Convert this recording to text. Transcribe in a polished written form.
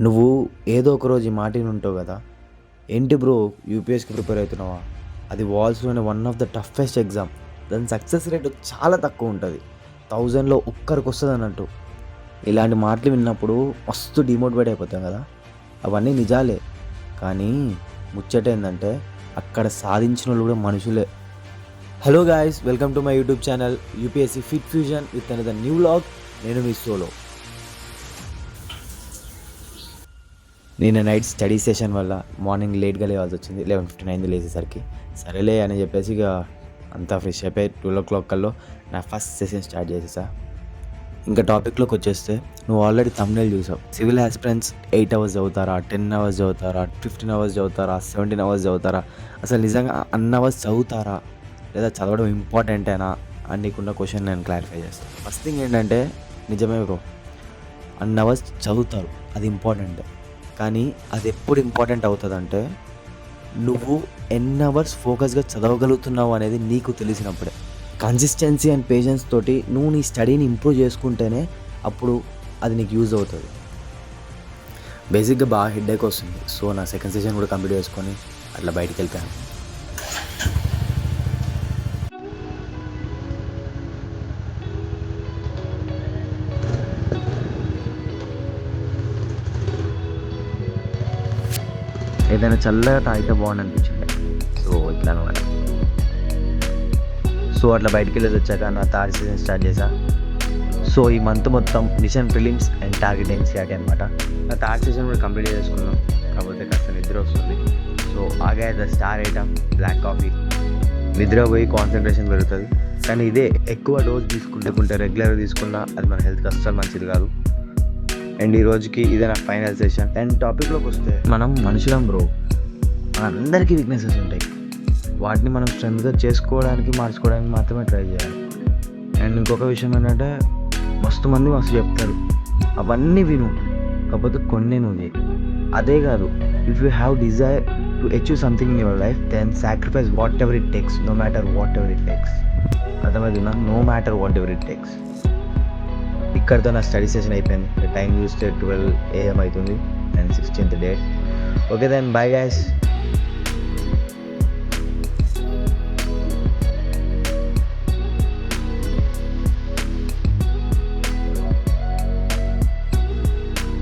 నువ్వు ఏదో ఒక రోజు ఈ మాట విని ఉంటావు కదా. ఏంటి బ్రో యూపీఎస్కి ప్రిపేర్ అవుతున్నావా? అది వాల్స్లోనే one of the toughest exam. దాని సక్సెస్ రేట్ చాలా తక్కువ ఉంటుంది, 1000లో ఒక్కరికి వస్తుంది అన్నట్టు. ఇలాంటి మాటలు విన్నప్పుడు మస్తు డిమోటివేట్ అయిపోతాం కదా. అవన్నీ నిజాలే, కానీ ముచ్చట ఏంటంటే అక్కడ సాధించిన వాళ్ళు కూడా మనుషులే. Hello guys, welcome to my YouTube channel UPSC fit fusion with another new vlog. నేను మీ సోలో. నేను నైట్ స్టడీ సెషన్ వల్ల మార్నింగ్ లేట్గా లేవాల్సి వచ్చింది. 11:59 లేచేసరికి సరేలే అని చెప్పేసి ఇక అంతా ఫ్రెష్ అయిపోయి 12 o'clock కల్లో నా ఫస్ట్ సెషన్ స్టార్ట్ చేసేసా. ఇంకా టాపిక్లోకి వచ్చేస్తే, నువ్వు ఆల్రెడీ థంబ్నెయిల్ చూసావు. సివిల్ ఆస్పిరెంట్స్ 8 hours చదువుతారా, 10 hours చదువుతారా, 15 hours చదువుతారా, 17 hours చదువుతారా, అసలు నిజంగా అన్ని అవర్స్ చదువుతారా, లేదా చదవడం ఇంపార్టెంటేనా అని నీకున్న క్వశ్చన్ నేను క్లారిఫై చేస్తాను. ఫస్ట్ థింగ్ ఏంటంటే, నిజమే బ్రో, అన్ని అవర్స్ చదువుతారు, అది ఇంపార్టెంట్. కానీ అది ఎప్పుడు ఇంపార్టెంట్ అవుతుందంటే, నువ్వు ఎన్ని అవర్స్ ఫోకస్గా చదవగలుగుతున్నావు అనేది నీకు తెలిసినప్పుడే. కన్సిస్టెన్సీ అండ్ పేషెన్స్ తోటి నువ్వు నీ స్టడీని ఇంప్రూవ్ చేసుకుంటేనే అప్పుడు అది నీకు యూజ్ అవుతుంది. బేసిక్గా బాగా హెడ్ఏక్ వస్తుంది. సో నా సెకండ్ సెషన్ కూడా కంప్లీట్ చేసుకొని అట్లా బయటికి వెళ్ళిపోయాను. ఏదైనా చల్లగా తాగితే బాగుంది అనిపించింది. సో ఇట్లా అనమాట. సో అట్లా బయటికి వెళ్ళేసి వచ్చాక నా థర్డ్ సీజన్ స్టార్ట్ చేశా. సో ఈ మంత్ మొత్తం mission prelims and target NCERT అనమాట. నా థర్డ్ సీజన్ కూడా కంప్లీట్ చేసుకున్నాం. కాకపోతే కాస్త నిద్ర వస్తుంది. సో ఆగే the star item black coffee. నిద్ర పోయి కాన్సన్ట్రేషన్ పెరుగుతుంది. కానీ ఇదే ఎక్కువ డోస్ తీసుకుంటే రెగ్యులర్గా తీసుకున్నా అది మన హెల్త్కి అస్సలు మంచిది కాదు. అండ్ ఈ రోజుకి ఇదే నా ఫైనల్ సెషన్. అండ్ టాపిక్లోకి వస్తే, మనం మనుషులం బ్రో, అందరికీ వీక్నెసెస్ ఉంటాయి. వాటిని మనం స్ట్రెంగ్త్గా చేసుకోవడానికి, మార్చుకోవడానికి మాత్రమే ట్రై చేయాలి. అండ్ ఇంకొక విషయం ఏంటంటే, మస్తు చెప్తారు, అవన్నీ విను, కాకపోతే కొన్ని నువ్వు చేయి. అదే కాదు, if you have desire to achieve something in your life, then sacrifice whatever it takes, no matter whatever it takes. అర్థమవుతుందా? No matter whatever it takes. ఇక్కడితో నా స్టడీ సెషన్ అయిపోయింది. టైం చూస్తే 12 AM అవుతుంది and 16th date. Okay then, bye guys.